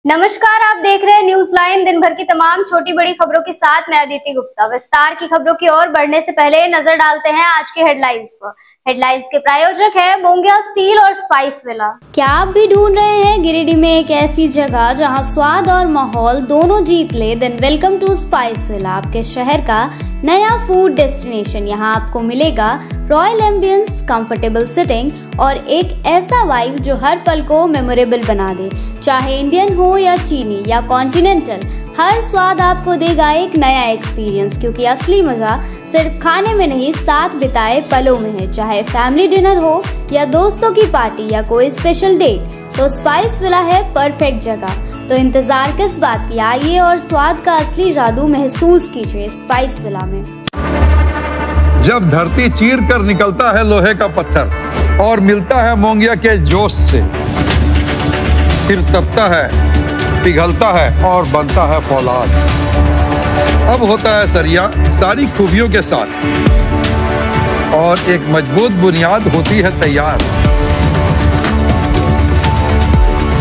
नमस्कार, आप देख रहे हैं न्यूज लाइन। दिन भर की तमाम छोटी बड़ी खबरों के साथ मैं अदिति गुप्ता। विस्तार की खबरों की ओर बढ़ने से पहले नजर डालते हैं आज के हेडलाइंस पर। हेडलाइंस के प्रायोजक है मोंगिया स्टील और स्पाइस विला। क्या आप भी ढूंढ रहे हैं गिरिडीह में एक ऐसी जगह जहां स्वाद और माहौल दोनों जीत ले? Then welcome to Spice Villa, आपके शहर का नया फूड डेस्टिनेशन। यहाँ आपको मिलेगा रॉयल एम्बियंस, कंफर्टेबल सिटिंग और एक ऐसा वाइब जो हर पल को मेमोरेबल बना दे। चाहे इंडियन हो या चीनी या कॉन्टिनेंटल, हर स्वाद आपको देगा एक नया एक्सपीरियंस, क्योंकि असली मजा सिर्फ खाने में नहीं, साथ बिताए पलों में है। चाहे फैमिली डिनर हो या दोस्तों की पार्टी या कोई स्पेशल डेट, तो स्पाइस विला है परफेक्ट जगह। तो इंतजार किस बात की, आइए और स्वाद का असली जादू महसूस कीजिए स्पाइस विला में। जब धरती चीर कर निकलता है लोहे का पत्थर और मिलता है मोंगिया के जोश से, फिर तपता है, पिघलता है और बनता है फौलाद। अब होता है सरिया सारी खूबियों के साथ और एक मजबूत बुनियाद होती है तैयार,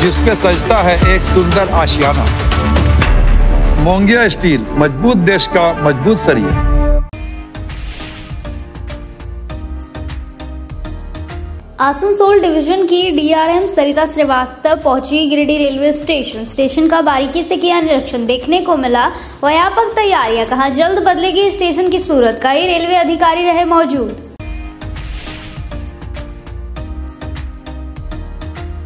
जिसपे सजता है एक सुंदर आशियाना। मोंगिया स्टील, मजबूत देश का मजबूत सरिया। आसनसोल डिवीजन की डीआरएम सरिता श्रीवास्तव पहुंची गिरिडीह रेलवे स्टेशन का बारीकी से किया निरीक्षण। देखने को मिला व्यापक तैयारियां, कहा जल्द बदलेगी स्टेशन की सूरत। कई रेलवे अधिकारी रहे मौजूद।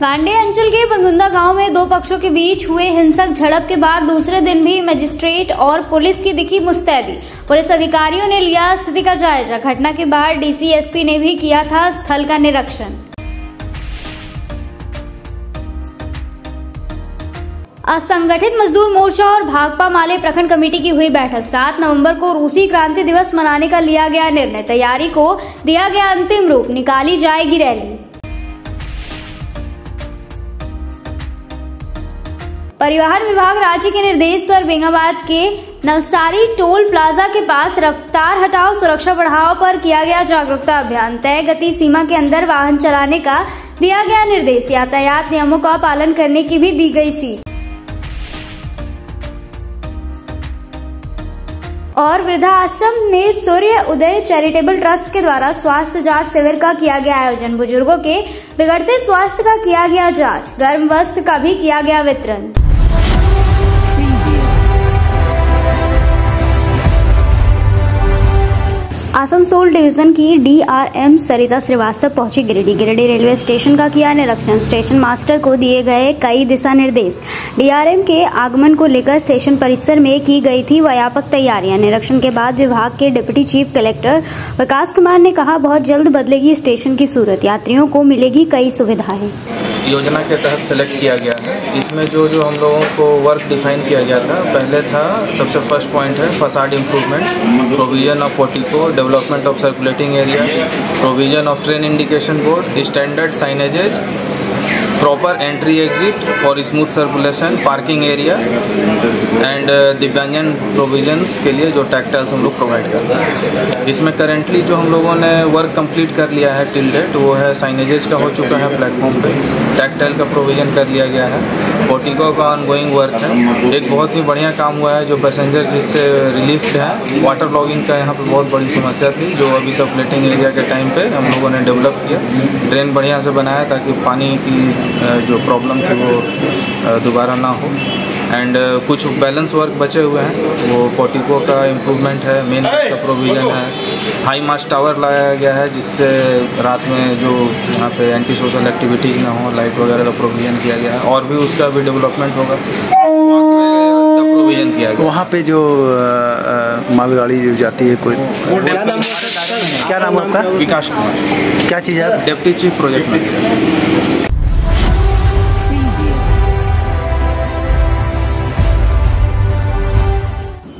गांडे अंचल के बंगुंदा गांव में दो पक्षों के बीच हुए हिंसक झड़प के बाद दूसरे दिन भी मजिस्ट्रेट और पुलिस की दिखी मुस्तैदी। पुलिस अधिकारियों ने लिया स्थिति का जायजा। घटना के बाद डीसीएसपी ने भी किया था स्थल का निरीक्षण। असंगठित मजदूर मोर्चा और भाकपा माले प्रखंड कमेटी की हुई बैठक। 7 नवंबर को रूसी क्रांति दिवस मनाने का लिया गया निर्णय। तैयारी को दिया गया अंतिम रूप, निकाली जाएगी रैली। परिवहन विभाग रांची के निर्देश पर बेंगाबाद के नवसारी टोल प्लाजा के पास रफ्तार हटाओ, सुरक्षा बढ़ाओ पर किया गया जागरूकता अभियान। तय गति सीमा के अंदर वाहन चलाने का दिया गया निर्देश। यातायात नियमों का पालन करने की भी दी गई सीख। और वृद्धा आश्रम में सूर्य उदय चैरिटेबल ट्रस्ट के द्वारा स्वास्थ्य जांच शिविर का किया गया आयोजन। बुजुर्गों के बिगड़ते स्वास्थ्य का किया गया जांच। गर्म वस्त्र का भी किया गया वितरण। आसनसोल डिवीजन की डीआरएम सरिता श्रीवास्तव पहुंची गिरिडीह रेलवे स्टेशन का किया निरीक्षण। स्टेशन मास्टर को दिए गए कई दिशा निर्देश। डीआरएम के आगमन को लेकर स्टेशन परिसर में की गई थी व्यापक तैयारियां। निरीक्षण के बाद विभाग के डिप्टी चीफ कलेक्टर विकास कुमार ने कहा, बहुत जल्द बदलेगी स्टेशन की सूरत, यात्रियों को मिलेगी कई सुविधाएं। योजना के तहत सेलेक्ट किया गया है। इसमें जो हम लोगों को वर्क डिफाइन किया गया था, पहले था सबसे फर्स्ट पॉइंट है facade improvement, provision of portico, development of circulating area, provision of train indication board, standard signages, proper entry exit for smooth circulation, parking area and दिव्यांगजन प्रोविजन्स के लिए जो टैक्टाइल्स हम लोग प्रोवाइड करते हैं। इसमें करेंटली जो हम लोगों ने वर्क कंप्लीट कर लिया है टिल डेट, वो है साइनेजेज का हो चुका है प्लेटफॉर्म पे, टैक्टाइल का प्रोविजन कर लिया गया है, पोर्टिको का ऑनगोइंग वर्क है। एक बहुत ही बढ़िया काम हुआ है जो पैसेंजर जिससे रिलीफ है। वाटर लॉगिंग का यहाँ पे बहुत बड़ी समस्या थी, जो अभी सर्कुलेटिंग एरिया के टाइम पे हम लोगों ने डेवलप किया। ड्रेन बढ़िया से बनाया ताकि पानी की जो प्रॉब्लम थी वो दोबारा ना हो। एंड कुछ बैलेंस वर्क बचे हुए हैं, वो पोर्टिको का इम्प्रूवमेंट है, मेन का प्रोविज़न है। हाई मास्ट टावर लाया गया है जिससे रात में जो यहाँ पे एंटी सोशल एक्टिविटीज़ ना हो, लाइट वगैरह का प्रोविज़न किया गया है। और भी उसका भी डेवलपमेंट होगा, प्रोविज़न किया गया। वहाँ पे जो मालगाड़ी जो जाती है, कोई क्या नाम है आपका? विकास कुमार। क्या चीज़ है? Deputy chief project manager.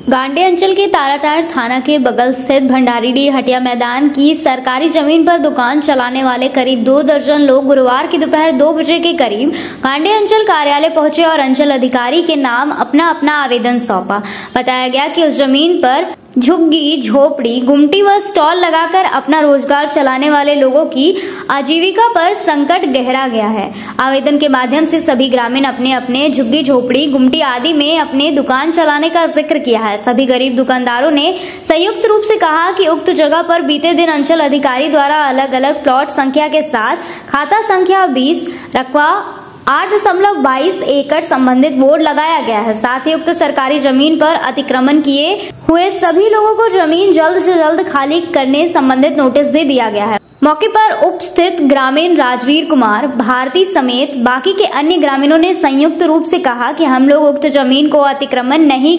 Gande अंचल के ताराटार थाना के बगल स्थित भंडारीडीह हटिया मैदान की सरकारी जमीन पर दुकान चलाने वाले करीब 2 दर्जन लोग गुरुवार की दोपहर 2 बजे के करीब गांडे अंचल कार्यालय पहुंचे और अंचल अधिकारी के नाम अपना आवेदन सौंपा। बताया गया कि उस जमीन पर झुग्गी झोपड़ी गुमटी व स्टॉल लगाकर अपना रोजगार चलाने वाले लोगों की आजीविका पर संकट गहरा गया है। आवेदन के माध्यम से सभी ग्रामीण अपने अपने झुग्गी झोपड़ी गुमटी आदि में अपने दुकान चलाने का जिक्र किया है। सभी गरीब दुकानदारों ने संयुक्त रूप से कहा कि उक्त जगह पर बीते दिन अंचल अधिकारी द्वारा अलग अलग प्लॉट संख्या के साथ खाता संख्या 20 रकबा 8.22 एकड़ संबंधित बोर्ड लगाया गया है। साथ ही उक्त सरकारी जमीन पर अतिक्रमण किए हुए सभी लोगों को जमीन जल्द से जल्द खाली करने संबंधित नोटिस भी दिया गया है। मौके पर उपस्थित ग्रामीण राजवीर कुमार भारती समेत बाकी के अन्य ग्रामीणों ने संयुक्त रूप से कहा कि हम लोग उक्त जमीन को अतिक्रमण नहीं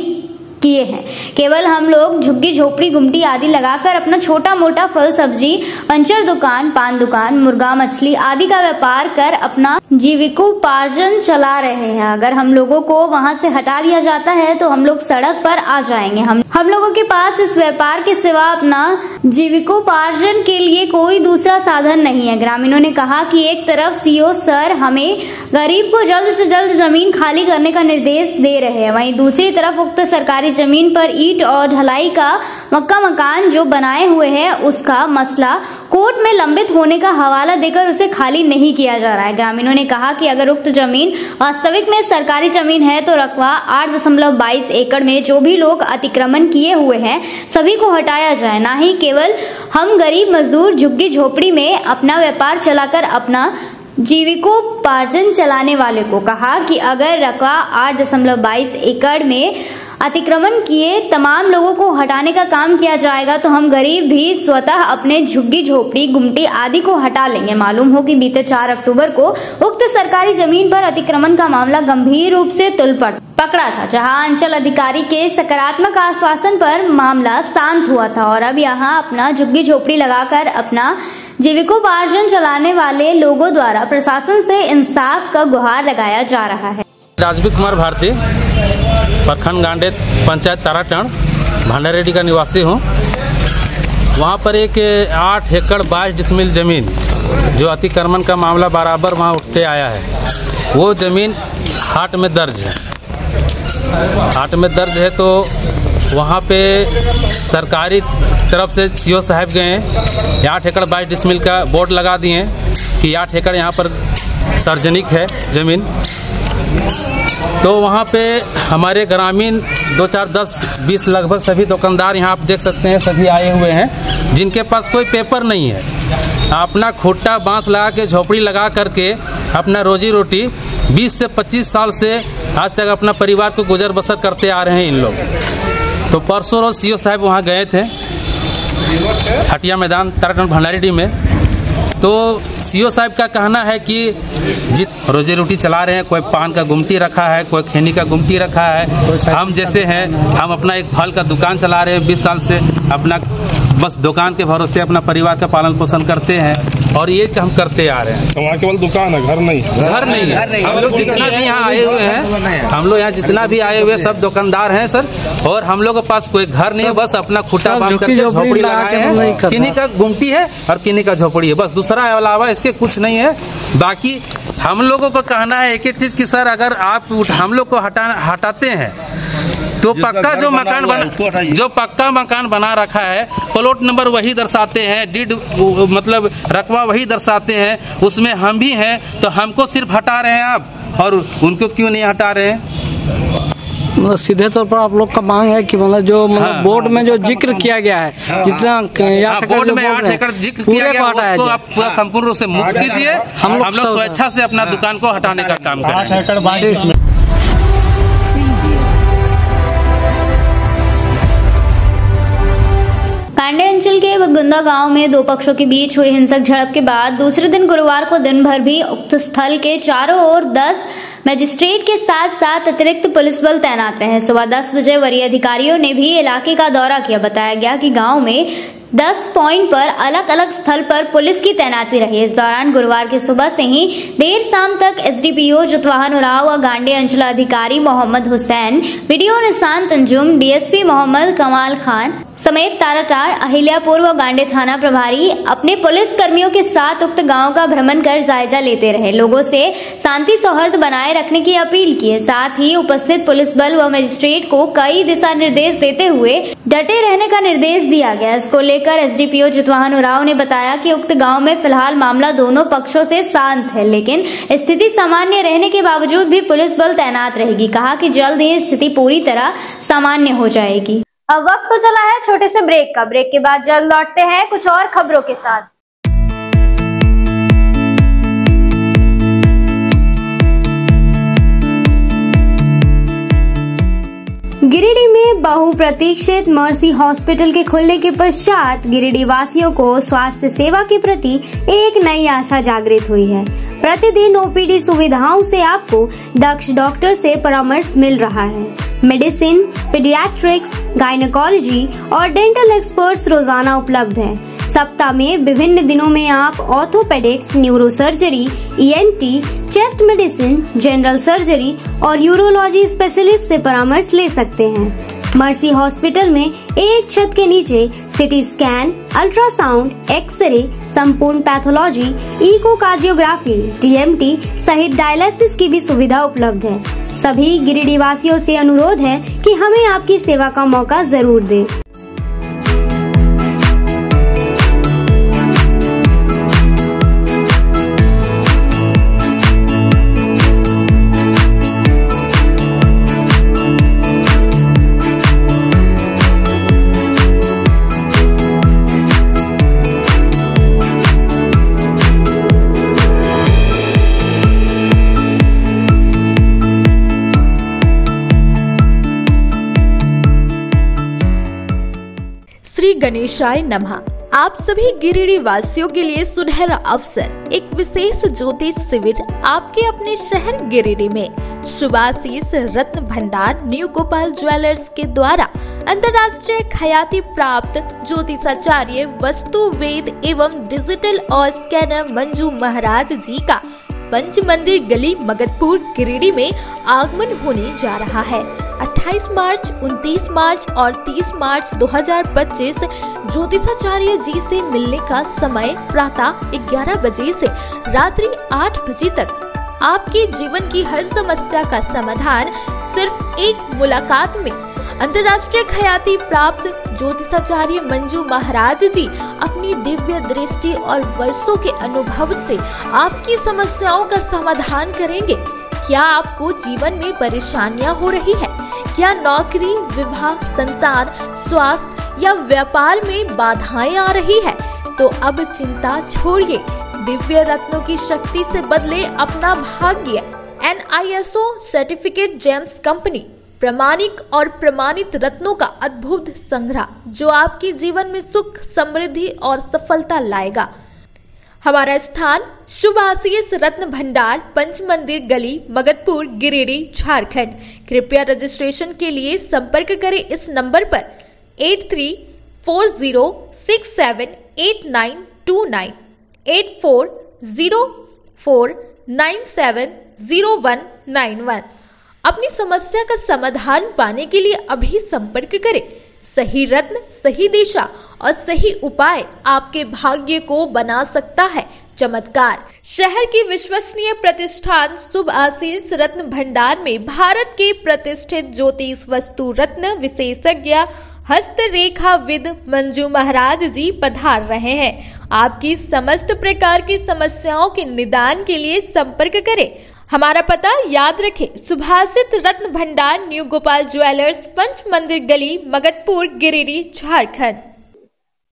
किए हैं, केवल हम लोग झुग्गी झोपड़ी गुमटी आदि लगाकर अपना छोटा मोटा फल सब्जी पंचर दुकान पान दुकान मुर्गा मछली आदि का व्यापार कर अपना जीविकोपार्जन चला रहे हैं। अगर हम लोगों को वहां से हटा दिया जाता है तो हम लोग सड़क पर आ जाएंगे। हम लोगों के पास इस व्यापार के सिवा अपना जीविकोपार्जन के लिए कोई दूसरा साधन नहीं है। ग्रामीणों ने कहा कि एक तरफ सीओ सर हमें गरीब को जल्द से जल्द जमीन खाली करने का निर्देश दे रहे हैं, वहीं दूसरी तरफ उक्त सरकारी जमीन पर ईंट और ढलाई का मक्का मकान जो बनाए हुए हैं उसका मसला कोर्ट में लंबित होने का हवाला देकर उसे खाली नहीं किया जा रहा है। ग्रामीणों ने कहा कि अगर उक्त जमीन वास्तविक में सरकारी जमीन है तो रकबा 8.22 एकड़ में जो भी लोग अतिक्रमण किए हुए हैं सभी को हटाया जाए, ना ही केवल हम गरीब मजदूर झुग्गी झोपड़ी में अपना व्यापार चलाकर अपना जीविकोपार्जन चलाने वाले को। कहा कि अगर रकबा 8.22 एकड़ में अतिक्रमण किए तमाम लोगों को हटाने का काम किया जाएगा तो हम गरीब भी स्वतः अपने झुग्गी झोपड़ी गुमटी आदि को हटा लेंगे। मालूम हो कि बीते 4 अक्टूबर को उक्त सरकारी जमीन पर अतिक्रमण का मामला गंभीर रूप से तुल पकड़ा था, जहां अंचल अधिकारी के सकारात्मक आश्वासन पर मामला शांत हुआ था और अब यहां अपना झुग्गी झोपड़ी लगाकर अपना जीविकोपार्जन चलाने वाले लोगों द्वारा प्रशासन से इंसाफ का गुहार लगाया जा रहा है। राजवीर कुमार भारती, प्रखंड गांडेत, पंचायत ताराटन, भंडारेडी का निवासी हूँ। वहाँ पर एक 8 एकड़ 22 डिसमिल जमीन जो अतिक्रमण का मामला बराबर वहाँ उठते आया है, वो जमीन हाट में दर्ज है। हाट में दर्ज है तो वहाँ पे सरकारी तरफ से सीओ साहब गए, 8 एकड़ 22 डिसमिल का बोर्ड लगा दिए कि 8 एकड़ यहाँ पर सार्वजनिक है जमीन। तो वहाँ पे हमारे ग्रामीण 2, 4, 10, 20 लगभग सभी दुकानदार यहाँ आप देख सकते हैं सभी आए हुए हैं, जिनके पास कोई पेपर नहीं है। अपना खुट्टा बांस लगा के झोपड़ी लगा करके अपना रोजी रोटी 20 से 25 साल से आज तक अपना परिवार को गुजर बसर करते आ रहे हैं इन लोग। तो परसों रोज सीओ साहब वहाँ गए थे हटिया मैदान ताराटन भंडारेडी में। तो सीओ साहब का कहना है कि जित रोजी रोटी चला रहे हैं, कोई पान का गुमटी रखा है, कोई खैनी का गुमटी रखा है। हम जैसे हैं, हम अपना एक फल का दुकान चला रहे हैं 20 साल से, अपना बस दुकान के भरोसे अपना परिवार का पालन पोषण करते हैं और ये हम करते आ रहे हैं। तो वहाँ केवल दुकान है, घर नहीं है? घर नहीं है। हम लोग जितना भी यहाँ आए हुए हैं, हम लोग यहाँ जितना भी आए हुए सब दुकानदार हैं सर, और हम लोग के पास कोई घर नहीं है, बस अपना खुट्टा बांध करके झोपड़ी लगाए हैं। किन्हीं का गुमटी है और किन्हीं का झोपड़ी है, बस दूसरा अलावा इसके कुछ नहीं है। बाकी हम लोगों को कहना है एक चीज की सर, अगर आप हम लोग को हटाते हैं तो पक्का जो पक्का मकान बना रखा है, प्लॉट नंबर वही दर्शाते हैं, डीड मतलब रकबा वही दर्शाते हैं, उसमें हम भी हैं, तो हमको सिर्फ हटा रहे हैं आप, और उनको क्यों नहीं हटा रहे हैं? मतलब सीधे तौर पर आप लोग का मांग है कि मतलब जो बोर्ड में जो जिक्र किया गया है, जितना बोर्ड में 8 एकड़ जिक्र किया गया है, उसको आप पूरा संपूर्ण रूप से मुक्त कीजिए। हम लोग स्वेच्छा से अपना दुकान को हटाने का काम करेंगे। कांडे अंचल के बगुंदा गांव में 2 पक्षों के बीच हुई हिंसक झड़प के बाद दूसरे दिन गुरुवार को दिन भर भी उक्त स्थल के चारों ओर 10 मजिस्ट्रेट के साथ साथ अतिरिक्त पुलिस बल तैनात रहे। सुबह 10 बजे वरीय अधिकारियों ने भी इलाके का दौरा किया। बताया गया कि गांव में 10 पॉइंट पर अलग अलग स्थल पर पुलिस की तैनाती रही। इस दौरान गुरुवार की सुबह से ही देर शाम तक एसडीपीओ जुतवाहन उराव व गांडे अंचलाधिकारी मोहम्मद हुसैन, वीडियो निशांत अंजुम, डीएसपी मोहम्मद कमाल खान, समेत ताराटार, अहिल्यापुर व गांडे थाना प्रभारी अपने पुलिस कर्मियों के साथ उक्त गांव का भ्रमण कर जायजा लेते रहे। लोगों से शांति सौहार्द बनाए रखने की अपील की है। साथ ही उपस्थित पुलिस बल व मजिस्ट्रेट को कई दिशा निर्देश देते हुए डटे रहने का निर्देश दिया गया। इसको लेकर एसडीपीओ जितवाहन उरांव ने बताया कि उक्त गाँव में फिलहाल मामला दोनों पक्षों से शांत है, लेकिन स्थिति सामान्य रहने के बावजूद भी पुलिस बल तैनात रहेगी। कहा कि जल्द ही स्थिति पूरी तरह सामान्य हो जाएगी। अब वक्त तो चला है छोटे से ब्रेक का। ब्रेक के बाद जल्द लौटते हैं कुछ और खबरों के साथ। गिरिडीह में बहुप्रतीक्षित मर्सी हॉस्पिटल के खुलने के पश्चात गिरिडीह वासियों को स्वास्थ्य सेवा के प्रति एक नई आशा जागृत हुई है। प्रतिदिन ओपीडी सुविधाओं से आपको दक्ष डॉक्टर से परामर्श मिल रहा है। मेडिसिन, पीडियाट्रिक्स, गायनेकोलॉजी और डेंटल एक्सपर्ट्स रोजाना उपलब्ध हैं। सप्ताह में विभिन्न दिनों में आप orthopaedics, neurosurgery, ENT, chest medicine, general surgery और यूरोलॉजी स्पेशलिस्ट से परामर्श ले सकते हैं। मर्सी हॉस्पिटल में एक छत के नीचे सिटी स्कैन, अल्ट्रासाउंड, एक्सरे, संपूर्ण पैथोलॉजी, इकोकार्डियोग्राफी, टीएमटी सहित डायलिसिस की भी सुविधा उपलब्ध है। सभी गिरिडीह वासियों से अनुरोध है कि हमें आपकी सेवा का मौका जरूर दें। श्री गणेशाय नमः। आप सभी गिरिडीह वासियों के लिए सुनहरा अवसर, एक विशेष ज्योतिष शिविर आपके अपने शहर गिरिडीह में शुभाशीष रत्न भंडार न्यू गोपाल ज्वेलर्स के द्वारा अंतर्राष्ट्रीय ख्याति प्राप्त ज्योतिषाचार्य, वस्तु वेद एवं डिजिटल और स्कैनर मंजू महाराज जी का पंच मंदिर गली मगधपुर गिरिडीह में आगमन होने जा रहा है। 28 मार्च, 29 मार्च और 30 मार्च 2025 ज्योतिषाचार्य जी से मिलने का समय प्रातः 11 बजे से रात्रि 8 बजे तक। आपके जीवन की हर समस्या का समाधान सिर्फ एक मुलाकात में। अंतर्राष्ट्रीय ख्याति प्राप्त ज्योतिषाचार्य मंजू महाराज जी अपनी दिव्य दृष्टि और वर्षों के अनुभव से आपकी समस्याओं का समाधान करेंगे। क्या आपको जीवन में परेशानियां हो रही है? क्या नौकरी, विवाह, संतान, स्वास्थ्य या व्यापार में बाधाएं आ रही है? तो अब चिंता छोड़िए, दिव्य रत्नों की शक्ति से बदले अपना भाग्य। NISO सर्टिफिकेट जेम्स कंपनी प्रामाणिक और प्रमाणित रत्नों का अद्भुत संग्रह जो आपके जीवन में सुख, समृद्धि और सफलता लाएगा। हमारा स्थान शुभाशीष रत्न भंडार, पंच मंदिर गली, मगधपुर, गिरिडीह, झारखंड। कृपया रजिस्ट्रेशन के लिए संपर्क करें इस नंबर पर 8340678929 8404970191। अपनी समस्या का समाधान पाने के लिए अभी संपर्क करें। सही रत्न, सही दिशा और सही उपाय आपके भाग्य को बना सकता है चमत्कार। शहर की विश्वसनीय प्रतिष्ठान शुभाशीष रत्न भंडार में भारत के प्रतिष्ठित ज्योतिष वस्तु रत्न विशेषज्ञ हस्तरेखाविद मंजू महाराज जी पधार रहे हैं। आपकी समस्त प्रकार की समस्याओं के निदान के लिए संपर्क करें। हमारा पता याद रखें, शुभाशीष रत्न भंडार, न्यू गोपाल ज्वेलर्स, पंच मंदिर गली, मगधपुर, गिरिडीह, झारखंड।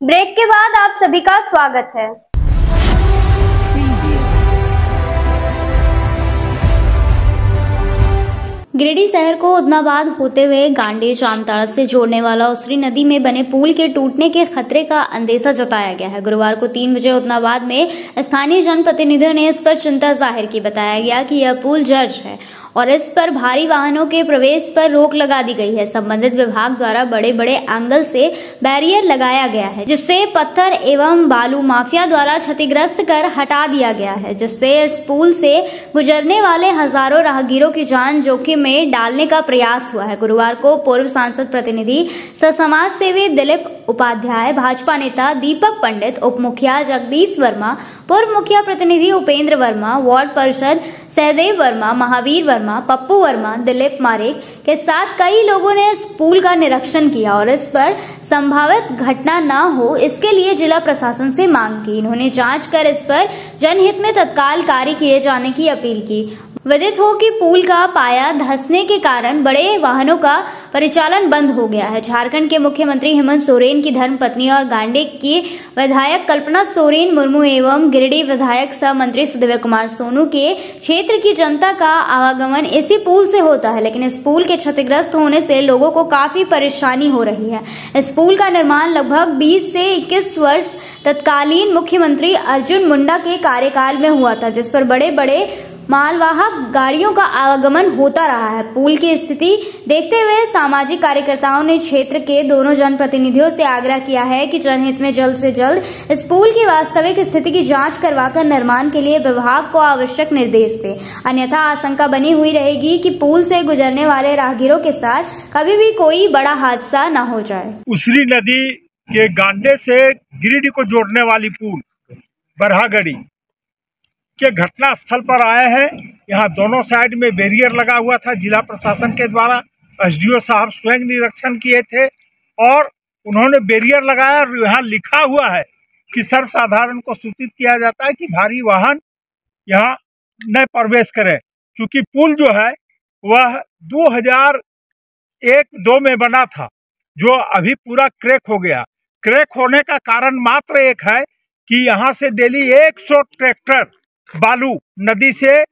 ब्रेक के बाद आप सभी का स्वागत है। गिरिडीह शहर को उदनाबाद होते हुए गांडे जामताड़ा से जोड़ने वाला उसरी नदी में बने पुल के टूटने के खतरे का अंदेशा जताया गया है। गुरुवार को 3 बजे उदनाबाद में स्थानीय जनप्रतिनिधियों ने इस पर चिंता जाहिर की। बताया गया कि यह पुल जर्ज है और इस पर भारी वाहनों के प्रवेश पर रोक लगा दी गई है। संबंधित विभाग द्वारा बड़े बड़े एंगल से बैरियर लगाया गया है, जिससे पत्थर एवं बालू माफिया द्वारा क्षतिग्रस्त कर हटा दिया गया है, जिससे इस पुल से गुजरने वाले हजारों राहगीरों की जान जोखिम में डालने का प्रयास हुआ है। गुरुवार को पूर्व सांसद प्रतिनिधि सह समाज सेवी दिलीप उपाध्याय, भाजपा नेता दीपक पंडित, उप मुखिया जगदीश वर्मा, पूर्व मुखिया प्रतिनिधि उपेंद्र वर्मा, वार्ड परिषद सहदेव वर्मा, महावीर वर्मा, पप्पू वर्मा, दिलीप मारेक के साथ कई लोगों ने इस पुल का निरीक्षण किया और इस पर संभावित घटना न हो इसके लिए जिला प्रशासन से मांग की। इन्होंने जांच कर इस पर जनहित में तत्काल कार्य किए जाने की अपील की। विदित हो कि पुल का पाया धंसने के कारण बड़े वाहनों का परिचालन बंद हो गया है। झारखंड के मुख्यमंत्री हेमंत सोरेन की धर्मपत्नी और गांडे की विधायक कल्पना सोरेन मुर्मू एवं गिरिडीह विधायक सह मंत्री सुदिव्य कुमार सोनू के क्षेत्र की जनता का आवागमन इसी पुल से होता है, लेकिन इस पुल के क्षतिग्रस्त होने से लोगों को काफी परेशानी हो रही है। इस पुल का निर्माण लगभग 20 से 21 वर्ष तत्कालीन मुख्यमंत्री अर्जुन मुंडा के कार्यकाल में हुआ था, जिस पर बड़े बड़े मालवाहक गाड़ियों का आवागमन होता रहा है। पुल की स्थिति देखते हुए सामाजिक कार्यकर्ताओं ने क्षेत्र के दोनों जनप्रतिनिधियों से आग्रह किया है कि जनहित में जल्द से जल्द इस पुल की वास्तविक स्थिति की जांच करवाकर निर्माण के लिए विभाग को आवश्यक निर्देश दे, अन्यथा आशंका बनी हुई रहेगी कि पुल से गुजरने वाले राहगीरों के साथ कभी भी कोई बड़ा हादसा न हो जाए। उसरी नदी के गांडे से गिरिडीह को जोड़ने वाली पुल बरहागढ़ी के घटना स्थल पर आए हैं। यहाँ दोनों साइड में बैरियर लगा हुआ था। जिला प्रशासन के द्वारा एसडीओ साहब स्वयं निरीक्षण किए थे और उन्होंने बैरियर लगाया और यहाँ लिखा हुआ है कि सर्वसाधारण को सूचित किया जाता है कि भारी वाहन यहाँ न प्रवेश करें, क्योंकि पुल जो है वह 2001-2 में बना था, जो अभी पूरा क्रैक हो गया। क्रैक होने का कारण मात्र एक है कि यहाँ से डेली 100 ट्रैक्टर बालू नदी से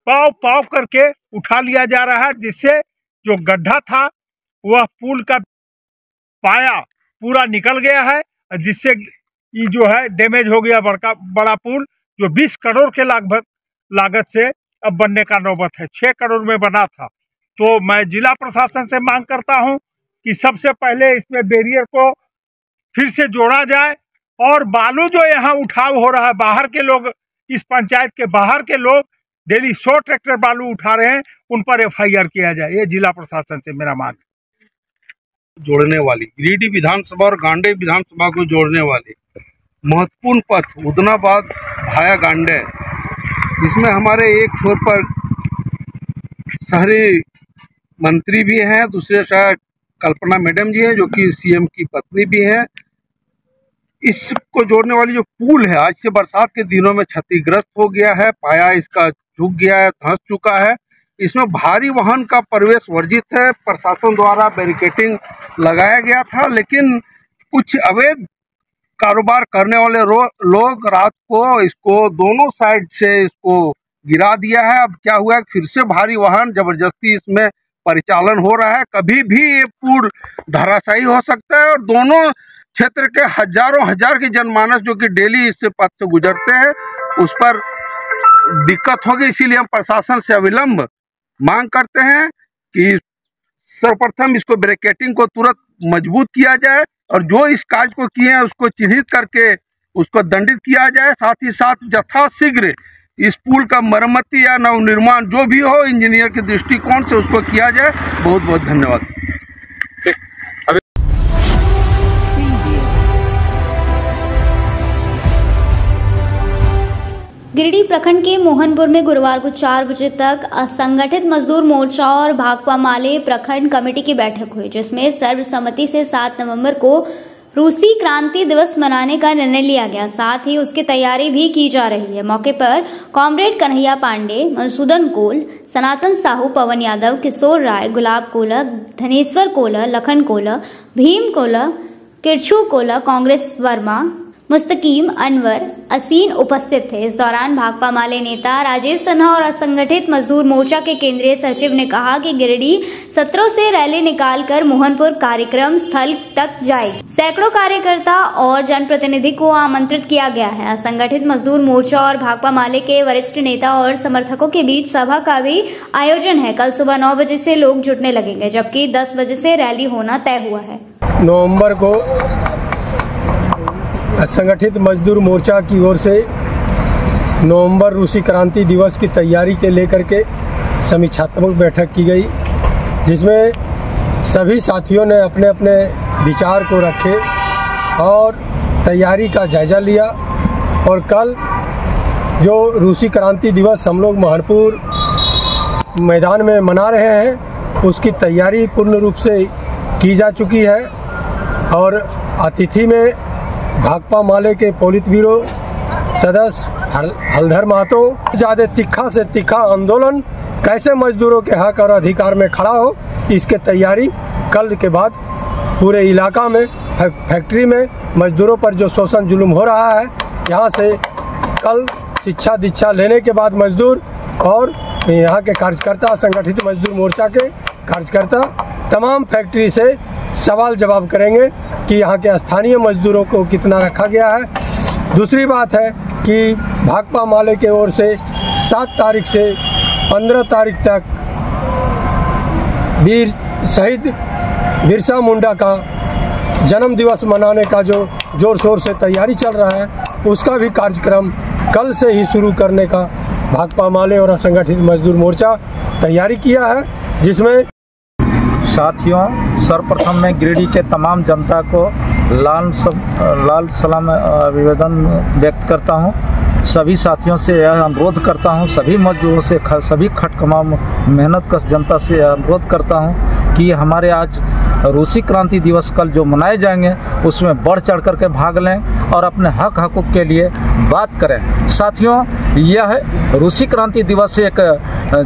पाव पाव करके उठा लिया जा रहा है, जिससे जो गड्ढा था वह पुल का पाया पूरा निकल गया है, जिससे ये जो है डैमेज हो गया। बड़ा पुल जो 20 करोड़ के लागत से अब बनने का नौबत है, 6 करोड़ में बना था। तो मैं जिला प्रशासन से मांग करता हूं कि सबसे पहले इसमें बैरियर को फिर से जोड़ा जाए और बालू जो यहाँ उठाव हो रहा है, बाहर के लोग, इस पंचायत के बाहर के लोग डेली 100 ट्रैक्टर बालू उठा रहे हैं, उन पर FIR किया जाए। ये जिला प्रशासन से मेरा मांग है। जोड़ने वाली गिरिडीह विधानसभा और गांडे विधानसभा को जोड़ने वाली महत्वपूर्ण पथ उदनाबाद भाया गांडे, जिसमें हमारे एक छोर पर शहरी मंत्री भी हैं, दूसरे साइड कल्पना मैडम जी हैं जो कि CM की पत्नी भी हैं। इसको जोड़ने वाली जो पुल है आज से बरसात के दिनों में क्षतिग्रस्त हो गया है, पाया इसका झुक गया है, धंस चुका है। इसमें भारी वाहन का प्रवेश वर्जित है। प्रशासन द्वारा बैरिकेडिंग लगाया गया था, लेकिन कुछ अवैध कारोबार करने वाले लोग रात को इसको दोनों साइड से इसको गिरा दिया है। अब क्या हुआ है, फिर से भारी वाहन जबरदस्ती इसमें परिचालन हो रहा है। कभी भी ये पुल धराशायी हो सकता है और दोनों क्षेत्र के हजारों हजार के जनमानस जो कि डेली इससे पथ से गुजरते हैं उस पर दिक्कत होगी। इसीलिए हम प्रशासन से अविलंब मांग करते हैं कि सर्वप्रथम इसको बैरिकेडिंग को तुरंत मजबूत किया जाए और जो इस कार्य को किए हैं उसको चिन्हित करके उसको दंडित किया जाए। साथ ही साथ यथाशीघ्र इस पुल का मरम्मती या नवनिर्माण जो भी हो इंजीनियर के दृष्टिकोण से उसको किया जाए। बहुत बहुत धन्यवाद। गिरिडीह प्रखंड के मोहनपुर में गुरुवार को 4 बजे तक असंगठित मजदूर मोर्चा और भाकपा माले प्रखंड कमेटी की बैठक हुई, जिसमें सर्वसम्मति से 7 नवंबर को रूसी क्रांति दिवस मनाने का निर्णय लिया गया। साथ ही उसकी तैयारी भी की जा रही है। मौके पर कॉमरेड कन्हैया पांडे, मधुसूदन कोल, सनातन साहू, पवन यादव, किशोर राय, गुलाब कोला, धनेश्वर कोला, लखन कोला, भीम कोला, किरछू कोला, कांग्रेस वर्मा, मुस्तकीम, अनवर, असीन उपस्थित थे। इस दौरान भाकपा माले नेता राजेश सिन्हा और असंगठित मजदूर मोर्चा के केंद्रीय सचिव ने कहा कि गिरिडीह सत्रों से रैली निकालकर मोहनपुर कार्यक्रम स्थल तक जाएगी। सैकड़ों कार्यकर्ता और जनप्रतिनिधि को आमंत्रित किया गया है। असंगठित मजदूर मोर्चा और भाकपा माले के वरिष्ठ नेता और समर्थकों के बीच सभा का भी आयोजन है। कल सुबह 9 बजे से लोग जुटने लगेंगे, जबकि 10 बजे से रैली होना तय हुआ है। नवंबर को असंगठित मजदूर मोर्चा की ओर से नवंबर रूसी क्रांति दिवस की तैयारी के लेकर के समीक्षात्मक बैठक की गई, जिसमें सभी साथियों ने अपने अपने विचार को रखे और तैयारी का जायजा लिया। और कल जो रूसी क्रांति दिवस हम लोग मोहनपुर मैदान में मना रहे हैं, उसकी तैयारी पूर्ण रूप से की जा चुकी है। और अतिथि में भाकपा माले के पोलित ब्यूरो सदस्य हलधर महतो, ज़्यादा तीखा से तीखा आंदोलन कैसे मजदूरों के हक और अधिकार में खड़ा हो, इसके तैयारी कल के बाद पूरे इलाका में फैक्ट्री में मजदूरों पर जो शोषण जुल्म हो रहा है, यहाँ से कल शिक्षा दीक्षा लेने के बाद मजदूर और यहाँ के कार्यकर्ता, संगठित मजदूर मोर्चा के कार्यकर्ता तमाम फैक्ट्री से सवाल जवाब करेंगे कि यहाँ के स्थानीय मजदूरों को कितना रखा गया है। दूसरी बात है कि भाकपा माले के ओर से 7 तारीख से 15 तारीख तक वीर शहीद बिरसा मुंडा का जन्म दिवस मनाने का जो जोर शोर से तैयारी चल रहा है, उसका भी कार्यक्रम कल से ही शुरू करने का भाकपा माले और असंगठित मजदूर मोर्चा तैयारी किया है। जिसमें साथियों, सर्वप्रथम मैं गिरिडीह के तमाम जनता को लाल सलाम अभिवादन व्यक्त करता हूं। सभी साथियों से यह अनुरोध करता हूं, सभी मजदूरों से, सभी खटकमा मेहनत कश जनता से अनुरोध करता हूं कि हमारे आज रूसी क्रांति दिवस कल जो मनाए जाएंगे, उसमें बढ़ चढ़ करके भाग लें और अपने हकूक़ के लिए बात करें। साथियों, यह रूसी क्रांति दिवस एक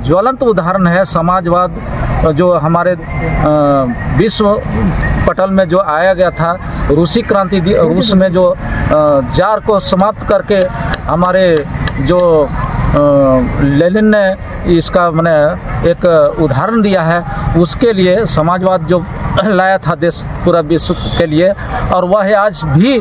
ज्वलंत उदाहरण है। समाजवाद जो हमारे विश्व पटल में जो आया गया था, रूसी क्रांति रूस में जो जार को समाप्त करके हमारे जो लेनिन ने इसका मैंने एक उदाहरण दिया है, उसके लिए समाजवाद जो लाया था देश पूरा विश्व के लिए, और वह आज भी।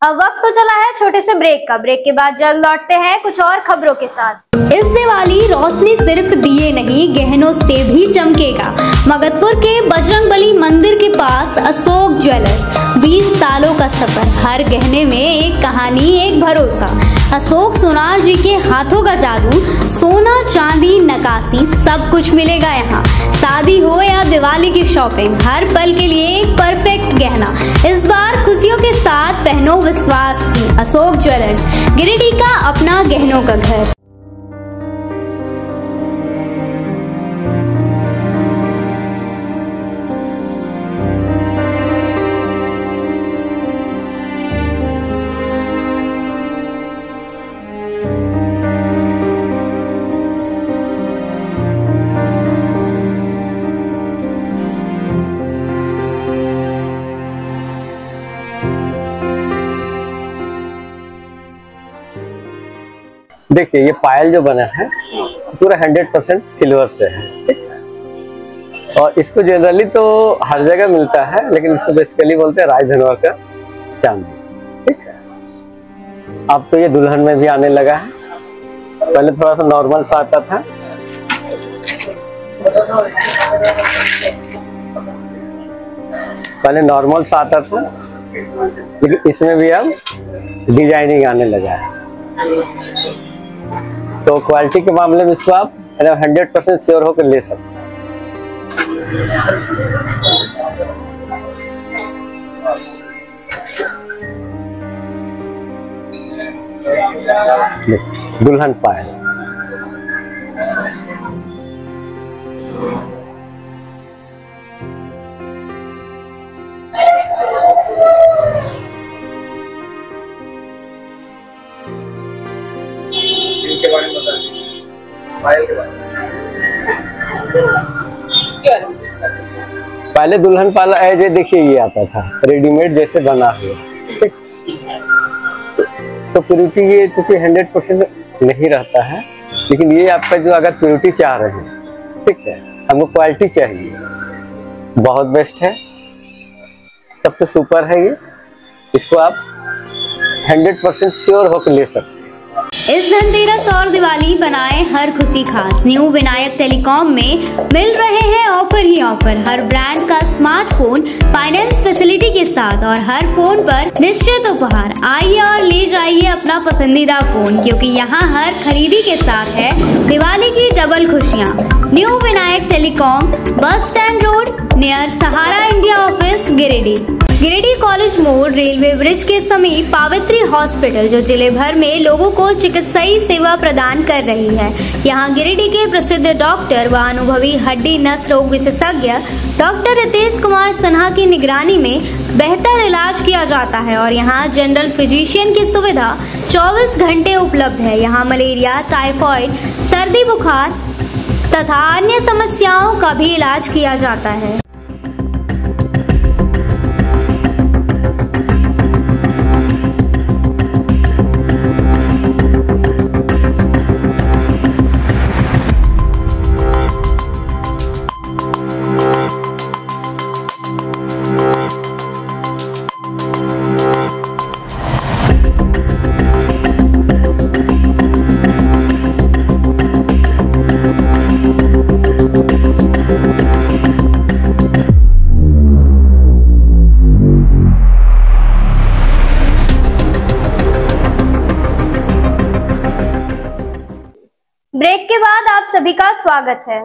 अब वक्त तो चला है छोटे से ब्रेक का। ब्रेक के बाद जल्द लौटते हैं कुछ और खबरों के साथ। इस दिवाली रोशनी सिर्फ दिए नहीं, गहनों से भी चमकेगा। मगधपुर के बजरंगबली मंदिर के पास अशोक ज्वेलर्स, 20 सालों का सफर, हर गहने में एक कहानी, एक भरोसा। अशोक सोनार जी के हाथों का जादू, सोना चांदी नकाशी सब कुछ मिलेगा यहाँ। शादी हो या दिवाली की शॉपिंग, हर पल के लिए एक परफेक्ट गहना। इस बार खुशियों के साथ पहनो विश्वास की अशोक ज्वेलर्स, गिरिडीह का अपना गहनों का घर। देखिए, ये पायल जो बना है पूरा 100% सिल्वर से है, ठीक। और इसको जनरली तो हर जगह मिलता है, लेकिन इसको बेसिकली बोलते हैं राजधनवा का चांदी, ठीक है। अब तो ये दुल्हन में भी आने लगा है। पहले थोड़ा सा नॉर्मल सा आता था, लेकिन इसमें भी अब डिजाइनिंग आने लगा है। तो क्वालिटी के मामले में इसको आप 100% श्योर होकर ले सकते हैं। दुल्हन पायल, के बारे में बताइए, पायल के बारे में। इसके बारे में पहले दुल्हन पायल एज देखिए ये आता था रेडीमेड जैसे बना हुआ, ठीक। तो प्योरिटी ये चूँकि 100% नहीं रहता है, लेकिन ये आपका जो अगर प्योरिटी चाह रहे हैं, ठीक है, हमको क्वालिटी चाहिए, बहुत बेस्ट है, सबसे सुपर है ये। इसको आप 100% श्योर होकर ले सकते हैं। इस धनतेरस और दिवाली बनाए हर खुशी खास। न्यू विनायक टेलीकॉम में मिल रहे हैं ऑफर ही ऑफर। हर ब्रांड का स्मार्टफोन फाइनेंस फैसिलिटी के साथ और हर फोन पर निश्चित उपहार। आइए और ले जाइए अपना पसंदीदा फोन, क्योंकि यहाँ हर खरीदी के साथ है दिवाली की डबल खुशियाँ। New Vinayak telecom, bus stand road, near Sahara India office, Giridih. Giridih college मोड़, रेलवे ब्रिज के समीप पावित्री हॉस्पिटल, जो जिले भर में लोगों को चिकित्सीय सेवा प्रदान कर रही है। यहाँ गिरिडीह के प्रसिद्ध डॉक्टर व अनुभवी हड्डी नस रोग विशेषज्ञ डॉक्टर रितेश कुमार सिन्हा की निगरानी में बेहतर इलाज किया जाता है और यहाँ जनरल फिजिशियन की सुविधा 24 घंटे उपलब्ध है। यहाँ मलेरिया, टाइफाइड, सर्दी बुखार तथा अन्य समस्याओं का भी इलाज किया जाता है। ब्रेक के बाद आप सभी का स्वागत है।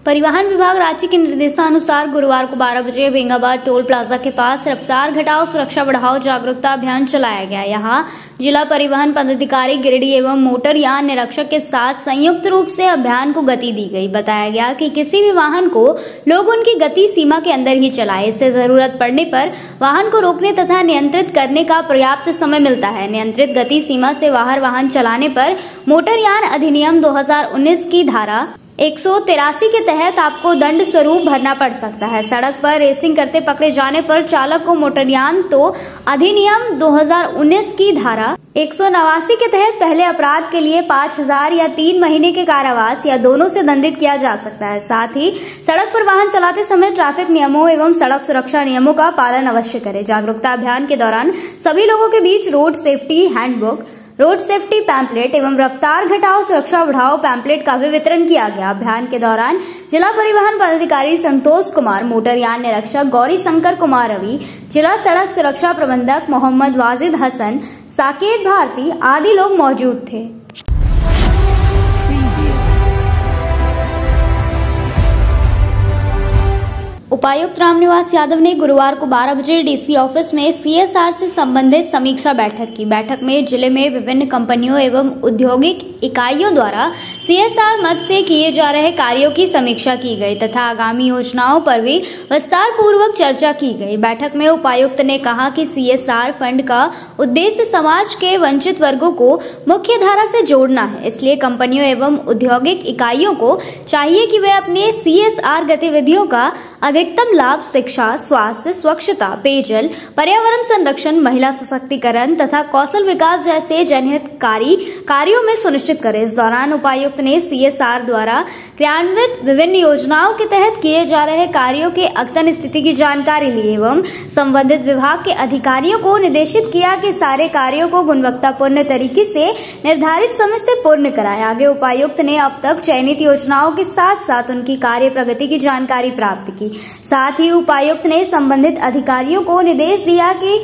परिवहन विभाग रांची के निर्देशानुसार गुरुवार को 12 बजे बेंगाबाद टोल प्लाजा के पास रफ्तार घटाओ सुरक्षा बढ़ाओ जागरूकता अभियान चलाया गया। यहाँ जिला परिवहन पदाधिकारी गिरिडीह एवं मोटर यान निरीक्षक के साथ संयुक्त रूप से अभियान को गति दी गई। बताया गया कि किसी भी वाहन को लोग उनकी गति सीमा के अंदर ही चलाए। इससे जरूरत पड़ने पर वाहन को रोकने तथा नियंत्रित करने का पर्याप्त समय मिलता है। नियंत्रित गति सीमा से बाहर वाहन चलाने पर मोटर यान अधिनियम 2019 की धारा 183 के तहत आपको दंड स्वरूप भरना पड़ सकता है। सड़क पर रेसिंग करते पकड़े जाने पर चालक को मोटरयान तो अधिनियम 2019 की धारा 189 के तहत पहले अपराध के लिए 5,000 या 3 महीने के कारावास या दोनों से दंडित किया जा सकता है। साथ ही सड़क पर वाहन चलाते समय ट्रैफिक नियमों एवं सड़क सुरक्षा नियमों का पालन अवश्य करें। जागरूकता अभियान के दौरान सभी लोगों के बीच road safety handbook, road safety pamphlet एवं रफ्तार घटाओ सुरक्षा बढ़ाओ पैम्पलेट का भी वितरण किया गया। अभियान के दौरान जिला परिवहन पदाधिकारी संतोष कुमार, मोटर यान निरीक्षक गौरी शंकर कुमार रवि, जिला सड़क सुरक्षा प्रबंधक मोहम्मद वाजिद हसन, साकेत भारती आदि लोग मौजूद थे। उपायुक्त रामनिवास यादव ने गुरुवार को 12 बजे डीसी ऑफिस में सीएसआर से संबंधित समीक्षा बैठक की। बैठक में जिले में विभिन्न कंपनियों एवं औद्योगिक इकाइयों द्वारा सीएसआर मद से किए जा रहे कार्यों की समीक्षा की गई तथा आगामी योजनाओं पर भी विस्तार पूर्वक चर्चा की गई। बैठक में उपायुक्त ने कहा कि सीएसआर फंड का उद्देश्य समाज के वंचित वर्गों को मुख्य धारा से जोड़ना है। इसलिए कंपनियों एवं औद्योगिक इकाइयों को चाहिए कि वे अपने सीएसआर गतिविधियों का अधिकतम लाभ शिक्षा, स्वास्थ्य, स्वच्छता, पेयजल, पर्यावरण संरक्षण, महिला सशक्तिकरण तथा कौशल विकास जैसे जनहितकारी कार्यों में सुनिश्चित करें। इस दौरान उपायुक्त ने सीएसआर द्वारा क्रियान्वित विभिन्न योजनाओं के तहत किए जा रहे कार्यों के अद्यतन स्थिति की जानकारी ली एवं संबंधित विभाग के अधिकारियों को निर्देशित किया कि सारे कार्यों को गुणवत्तापूर्ण तरीके से निर्धारित समय से पूर्ण कराएं। आगे उपायुक्त ने अब तक चयनित योजनाओं के साथ साथ उनकी कार्य प्रगति की जानकारी प्राप्त की। साथ ही उपायुक्त ने संबंधित अधिकारियों को निर्देश दिया कि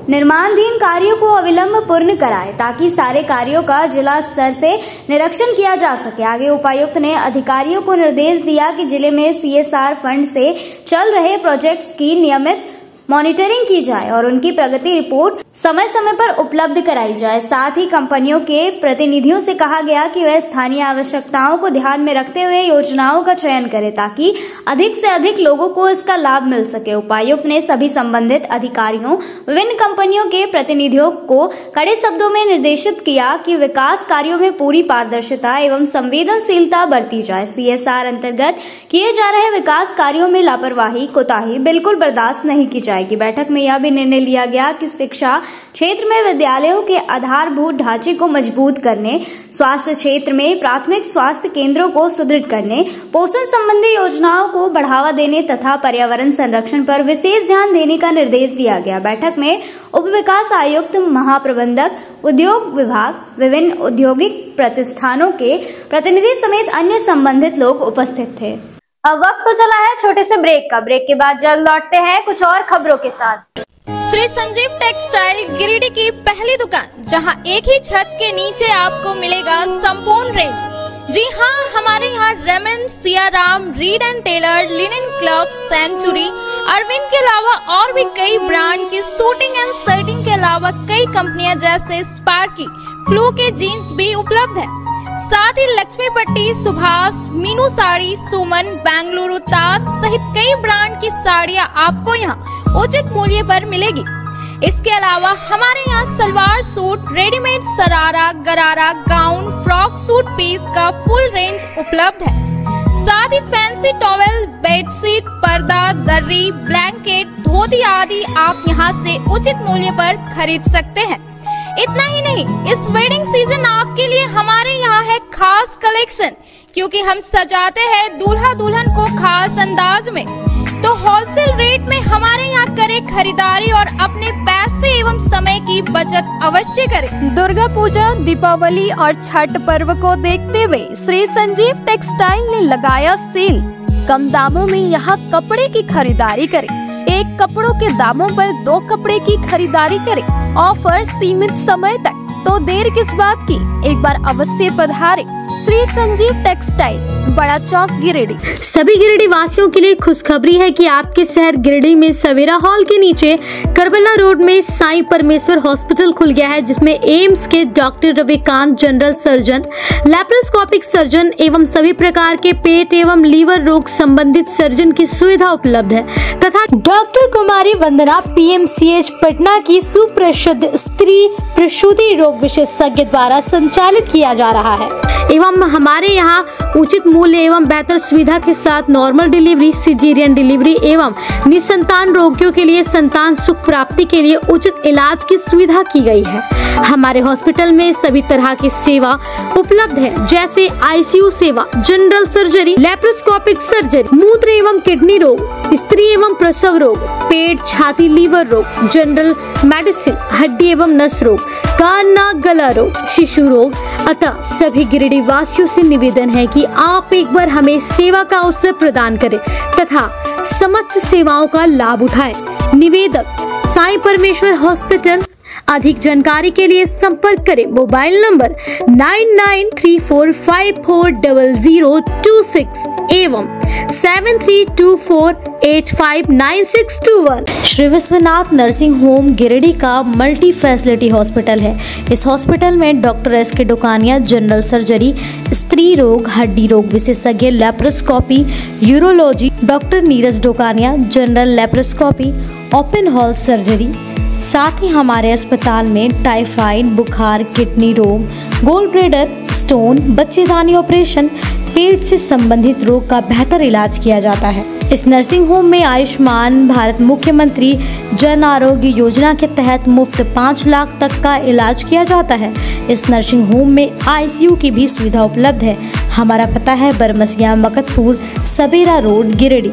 निर्माणाधीन कार्यों को अविलंब पूर्ण कराएं ताकि सारे कार्यों का जिला स्तर से निरीक्षण किया जा सके। आगे उपायुक्त ने अधिकारियों को निर्देश दिया कि जिले में सीएसआर फंड से चल रहे प्रोजेक्ट्स की नियमित मॉनिटरिंग की जाए और उनकी प्रगति रिपोर्ट समय समय पर उपलब्ध कराई जाए। साथ ही कंपनियों के प्रतिनिधियों से कहा गया कि वह स्थानीय आवश्यकताओं को ध्यान में रखते हुए योजनाओं का चयन करें ताकि अधिक से अधिक लोगों को इसका लाभ मिल सके। उपायुक्त ने सभी संबंधित अधिकारियों, विभिन्न कंपनियों के प्रतिनिधियों को कड़े शब्दों में निर्देशित किया कि विकास कार्यों में पूरी पारदर्शिता एवं संवेदनशीलता बरती जाए। CSR अंतर्गत किए जा रहे विकास कार्यों में लापरवाही, कोताही बिल्कुल बर्दाश्त नहीं की जाएगी। बैठक में यह भी निर्णय लिया गया कि शिक्षा क्षेत्र में विद्यालयों के आधारभूत ढांचे को मजबूत करने, स्वास्थ्य क्षेत्र में प्राथमिक स्वास्थ्य केंद्रों को सुदृढ़ करने, पोषण संबंधी योजनाओं को बढ़ावा देने तथा पर्यावरण संरक्षण पर विशेष ध्यान देने का निर्देश दिया गया। बैठक में उप विकास आयुक्त, महाप्रबंधक, उद्योग विभाग, विभिन्न औद्योगिक प्रतिष्ठानों के प्रतिनिधि समेत अन्य संबंधित लोग उपस्थित थे। अब वक्त तो चला है छोटे से ब्रेक का। ब्रेक के बाद जल्द लौटते हैं कुछ और खबरों के साथ। श्री संजीव टेक्सटाइल गिरिडीह की पहली दुकान, जहां एक ही छत के नीचे आपको मिलेगा संपूर्ण रेंज। जी हाँ, हमारे यहाँ Raymond, Siyaram, Reid and Taylor, Linen Club, Century, Arvind के अलावा और भी कई ब्रांड की सूटिंग एंड शर्टिंग के अलावा कई कंपनियां जैसे स्पार्की, फ्लू के जीन्स भी उपलब्ध है। साथ ही लक्ष्मी पट्टी, सुभाष, मीनू साड़ी, सुमन, बेंगलुरु ताज सहित कई ब्रांड की साड़ियां आपको यहाँ उचित मूल्य पर मिलेगी। इसके अलावा हमारे यहाँ सलवार सूट, रेडीमेड सरारा, गरारा, गाउन, फ्रॉक सूट पीस का फुल रेंज उपलब्ध है। साथ ही फैंसी टॉवेल, बेडशीट, पर्दा, दर्री, ब्लैंकेट, धोती आदि आप यहाँ से उचित मूल्य पर खरीद सकते हैं। इतना ही नहीं, इस वेडिंग सीजन आपके लिए हमारे यहाँ है खास कलेक्शन, क्योंकि हम सजाते हैं दूल्हा दुल्हन को खास अंदाज में। तो होलसेल रेट में हमारे यहाँ करें खरीदारी और अपने पैसे एवं समय की बचत अवश्य करें। दुर्गा पूजा, दीपावली और छठ पर्व को देखते हुए श्री संजीव टेक्सटाइल ने लगाया सेल। कम दामों में यहाँ कपड़े की खरीदारी करें। एक कपड़ों के दामों पर 2 कपड़े की खरीदारी करें। ऑफर सीमित समय तक, तो देर किस बात की, एक बार अवश्य पधारें। श्री संजीव टेक्सटाइल, बड़ा चौक, गिरिडीह। सभी गिरिडीह वासियों के लिए खुशखबरी है कि आपके शहर गिरिडीह में सवेरा हॉल के नीचे करबला रोड में साईं परमेश्वर हॉस्पिटल खुल गया है, जिसमें एम्स के doctor Ravikant, general surgeon, laparoscopic surgeon एवं सभी प्रकार के पेट एवं लीवर रोग संबंधित सर्जन की सुविधा उपलब्ध है तथा डॉक्टर कुमारी वंदना PMCH पटना की सुप्रसिद्ध स्त्री प्रसूति रोग विशेषज्ञ द्वारा संचालित किया जा रहा है। एवं हमारे यहाँ उचित मूल्य एवं बेहतर सुविधा के साथ नॉर्मल डिलीवरी, सिजेरियन डिलीवरी एवं निसंतान रोगियों के लिए संतान सुख प्राप्ति के लिए उचित इलाज की सुविधा की गई है। हमारे हॉस्पिटल में सभी तरह की सेवा उपलब्ध है, जैसे ICU सेवा, जनरल सर्जरी, लैप्रोस्कोपिक सर्जरी, मूत्र एवं किडनी रोग, स्त्री एवं प्रसव रोग, पेट, छाती, लीवर रोग, जनरल मेडिसिन, हड्डी एवं नस रोग, कान, नाक, गला रोग, शिशु रोग। अतः सभी गिरिडीह वासियों से निवेदन है कि आप एक बार हमें सेवा का अवसर प्रदान करें तथा समस्त सेवाओं का लाभ उठाएं। निवेदक, साईं परमेश्वर हॉस्पिटल। अधिक जानकारी के लिए संपर्क करें मोबाइल नंबर 9934540026 एवं 7324859621। श्री विश्वनाथ नर्सिंग होम गिरिडीह का मल्टी फैसिलिटी हॉस्पिटल है। इस हॉस्पिटल में doctor SK Dokania, general surgery, स्त्री रोग, हड्डी रोग विशेषज्ञ, laparoscopy, urology, doctor Neeraj Dokania, general laparoscopy, open hall surgery. साथ ही हमारे अस्पताल में टाइफाइड, बुखार, किडनी रोग, गोल ब्लैडर, स्टोन, बच्चेदानी ऑपरेशन, पेट से संबंधित रोग का बेहतर इलाज किया जाता है। इस नर्सिंग होम में आयुष्मान भारत मुख्यमंत्री जन आरोग्य योजना के तहत मुफ्त 5 लाख तक का इलाज किया जाता है। इस नर्सिंग होम में ICU की भी सुविधा उपलब्ध है। हमारा पता है बरमसिया, मकतपुर, सवेरा रोड, गिरिडीह।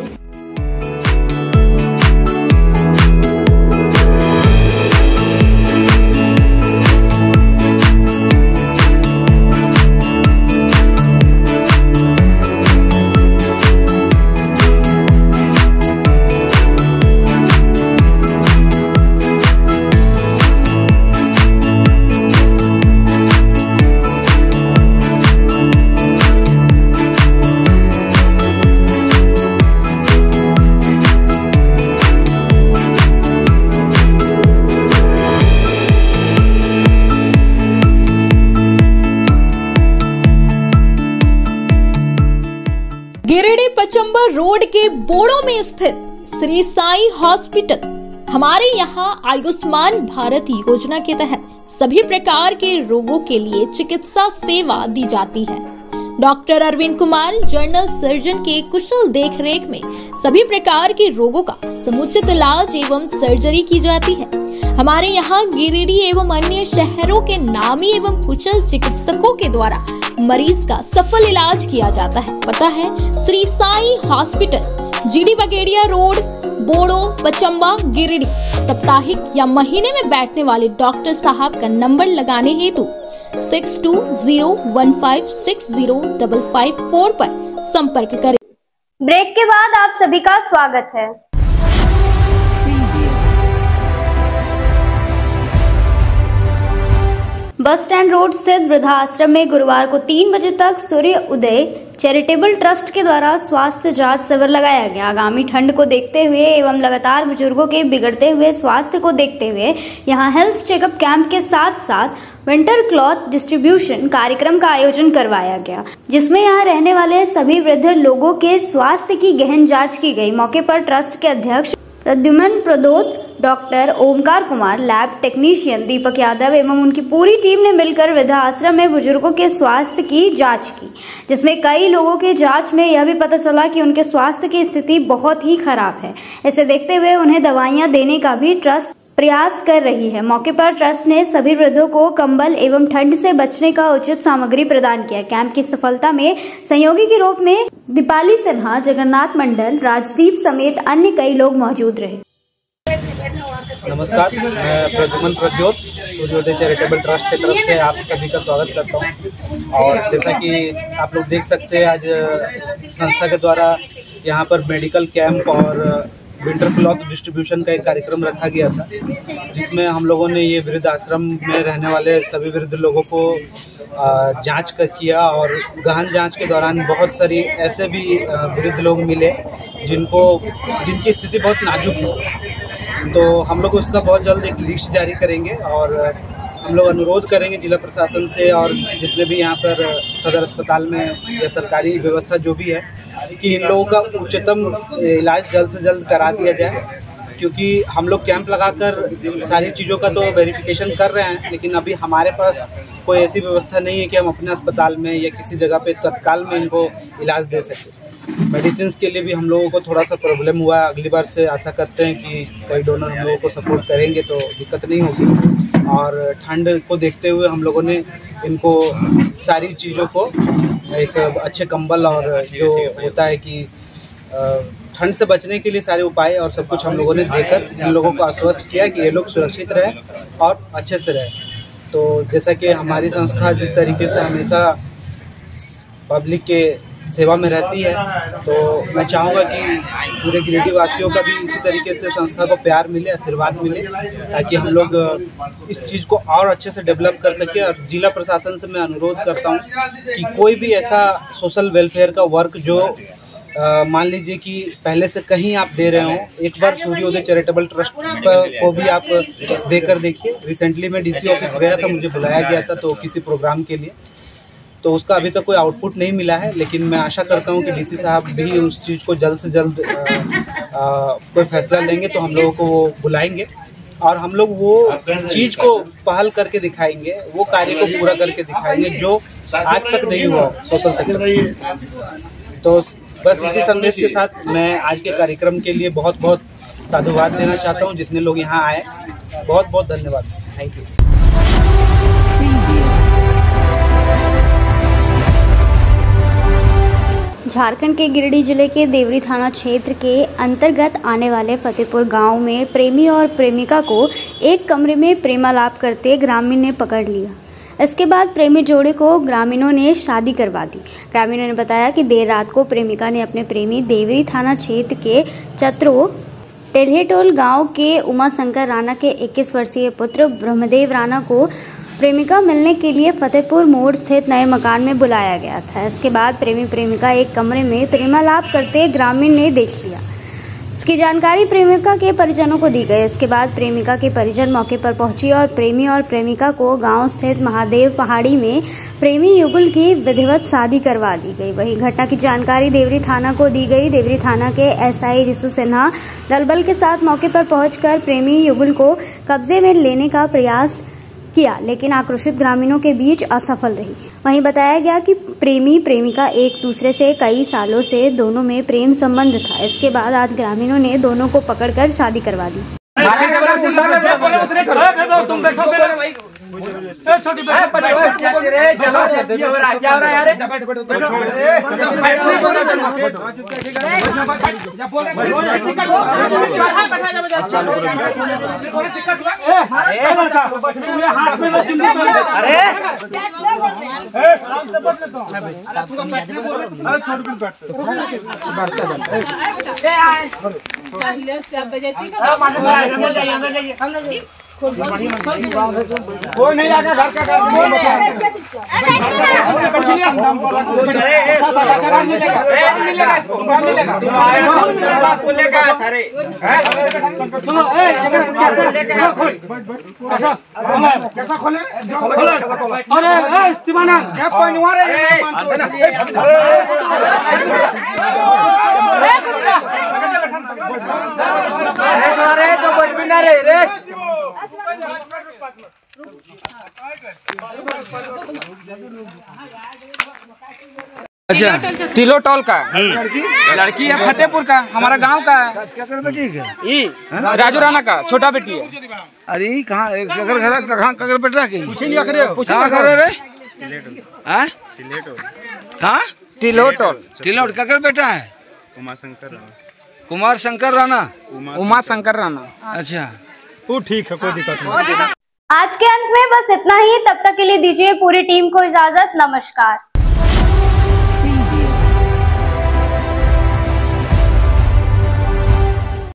गिरिडीह पचम्बर रोड के बोड़ो में स्थित श्री साई हॉस्पिटल। हमारे यहाँ आयुष्मान भारत योजना के तहत सभी प्रकार के रोगों के लिए चिकित्सा सेवा दी जाती है। Doctor Arvind Kumar general surgeon के कुशल देखरेख में सभी प्रकार के रोगों का समुचित इलाज एवं सर्जरी की जाती है। हमारे यहाँ गिरिडीह एवं अन्य शहरों के नामी एवं कुशल चिकित्सकों के द्वारा मरीज का सफल इलाज किया जाता है। पता है श्री साई हॉस्पिटल, जीडी बगेड़िया रोड, बोड़ो, पचम्बा, गिरिडीह। साप्ताहिक या महीने में बैठने वाले डॉक्टर साहब का नंबर लगाने हेतु 6201560554 पर संपर्क करें। ब्रेक के बाद आप सभी का स्वागत है। बस स्टैंड रोड स्थित वृद्धाश्रम में गुरुवार को 3 बजे तक सूर्य उदय चैरिटेबल ट्रस्ट के द्वारा स्वास्थ्य जांच शिविर लगाया गया। आगामी ठंड को देखते हुए एवं लगातार बुजुर्गों के बिगड़ते हुए स्वास्थ्य को देखते हुए यहां हेल्थ चेकअप कैंप के साथ साथ विंटर क्लॉथ डिस्ट्रीब्यूशन कार्यक्रम का आयोजन करवाया गया, जिसमें यहां रहने वाले सभी वृद्ध लोगों के स्वास्थ्य की गहन जांच की गई। मौके पर ट्रस्ट के अध्यक्ष Pradyuman Pradot, doctor Omkar Kumar, lab technician Deepak Yadav एवं उनकी पूरी टीम ने मिलकर वृद्धाश्रम में बुजुर्गों के स्वास्थ्य की जांच की, जिसमें कई लोगों के जांच में यह भी पता चला कि उनके स्वास्थ्य की स्थिति बहुत ही खराब है। इसे देखते हुए उन्हें दवाइयां देने का भी ट्रस्ट प्रयास कर रही है। मौके पर ट्रस्ट ने सभी वृद्धों को कंबल एवं ठंड से बचने का उचित सामग्री प्रदान किया। कैंप की सफलता में सहयोगी के रूप में दीपाली सिन्हा, जगन्नाथ मंडल, राजदीप समेत अन्य कई लोग मौजूद रहे। नमस्कार, मैं प्रद्युमन प्रद्योत सूर्योदय चैरिटेबल ट्रस्ट की तरफ से आप सभी का स्वागत करता हूं। और जैसा कि आप लोग देख सकते हैं, आज संस्था के द्वारा यहां पर मेडिकल कैंप और विंटर क्लॉथ डिस्ट्रीब्यूशन का एक कार्यक्रम रखा गया था, जिसमें हम लोगों ने ये वृद्ध आश्रम में रहने वाले सभी वृद्ध लोगों को जांच किया। और गहन जांच के दौरान बहुत सारी ऐसे भी वृद्ध लोग मिले जिनकी स्थिति बहुत नाजुक है। तो हम लोग उसका बहुत जल्द एक लिस्ट जारी करेंगे और हम लोग अनुरोध करेंगे जिला प्रशासन से और जितने भी यहाँ पर सदर अस्पताल में या सरकारी व्यवस्था जो भी है कि इन लोगों का उच्चतम इलाज जल्द से जल्द करा दिया जाए, क्योंकि हम लोग कैंप लगाकर सारी चीज़ों का तो वेरिफिकेशन कर रहे हैं, लेकिन अभी हमारे पास कोई ऐसी व्यवस्था नहीं है कि हम अपने अस्पताल में या किसी जगह पे तत्काल में इनको इलाज दे सकें। मेडिसिन के लिए भी हम लोगों को थोड़ा सा प्रॉब्लम हुआ है। अगली बार से आशा करते हैं कि कई डोनर हम लोगों को सपोर्ट करेंगे तो दिक्कत नहीं होगी। और ठंड को देखते हुए हम लोगों ने इनको सारी चीज़ों को एक अच्छे कंबल और जो होता है कि ठंड से बचने के लिए सारे उपाय और सब कुछ हम लोगों ने देकर इन लोगों को आश्वस्त किया कि ये लोग सुरक्षित रहे और अच्छे से रहे। तो जैसा कि हमारी संस्था जिस तरीके से हमेशा पब्लिक के सेवा में रहती है, तो मैं चाहूँगा कि पूरे गिरिडीह वासियों का भी इसी तरीके से संस्था को प्यार मिले, आशीर्वाद मिले, ताकि हम लोग इस चीज़ को और अच्छे से डेवलप कर सके। और जिला प्रशासन से मैं अनुरोध करता हूँ कि कोई भी ऐसा सोशल वेलफेयर का वर्क जो मान लीजिए कि पहले से कहीं आप दे रहे हो, एक बार सूर्योदय चैरिटेबल ट्रस्ट को भी आप देकर देखिए। रिसेंटली मैं डीसी ऑफिस गया था, मुझे बुलाया गया था तो किसी प्रोग्राम के लिए, तो उसका अभी तक कोई आउटपुट नहीं मिला है, लेकिन मैं आशा करता हूं कि डीसी साहब भी उस चीज़ को जल्द से जल्द कोई फैसला लेंगे तो हम लोगों को वो बुलाएंगे और हम लोग वो चीज़ को पहल करके दिखाएंगे, वो कार्य को पूरा करके दिखाएंगे जो आज तक नहीं हुआ सोशल सेक्टर में। तो बस इसी संदेश के साथ मैं आज के कार्यक्रम के लिए बहुत बहुत साधुवाद देना चाहता हूं। जितने लोग यहाँ आए, बहुत बहुत धन्यवाद। Thank you. झारखंड के गिरिडीह जिले के देवरी थाना क्षेत्र के अंतर्गत आने वाले फतेहपुर गांव में प्रेमी और प्रेमिका को एक कमरे में प्रेमालाप करते ग्रामीण ने पकड़ लिया। इसके बाद प्रेमी जोड़े को ग्रामीणों ने शादी करवा दी। ग्रामीणों ने बताया कि देर रात को प्रेमिका ने अपने प्रेमी देवरी थाना क्षेत्र के चत्रो टेल्हेटोल गांव के उमाशंकर राणा के 21 वर्षीय पुत्र ब्रह्मदेव राणा को प्रेमिका मिलने के लिए फतेहपुर मोड़ स्थित नए मकान में बुलाया गया था। इसके बाद प्रेमी प्रेमिका एक कमरे में प्रेमालाप करते ग्रामीण ने देख लिया। इसकी जानकारी प्रेमिका के परिजनों को दी गई। इसके बाद प्रेमिका के परिजन मौके पर पहुंची और प्रेमी और प्रेमिका को गांव स्थित महादेव पहाड़ी में प्रेमी युगल की विधिवत शादी करवा दी गई। वहीं घटना की जानकारी देवरी थाना को दी गई। देवरी थाना के एसआई रिसु सिन्हा दलबल के साथ मौके पर पहुंचकर प्रेमी युगल को कब्जे में लेने का प्रयास किया, लेकिन आक्रोशित ग्रामीणों के बीच असफल रही। वहीं बताया गया कि प्रेमी प्रेमिका एक दूसरे से कई सालों से दोनों में प्रेम संबंध था। इसके बाद आज ग्रामीणों ने दोनों को पकड़कर शादी करवा दी। कोई नहीं आके घर का काम कैसा खोले शिवाना क्या अच्छा टिलोटॉल का लड़की है, फतेहपुर का, हमारा गांव का है। क्या कर बेटी है? राजू राणा का छोटा बेटी है। अरे कहाँ कगर बेटा की टिलोटॉल टिलोट कगर बेटा है? कुमार शंकर राणा। उमा शंकर राणा। अच्छा वो ठीक है, कोई दिक्कत नहीं। आज के अंत में बस इतना ही। तब तक के लिए दीजिए पूरी टीम को इजाजत। नमस्कार।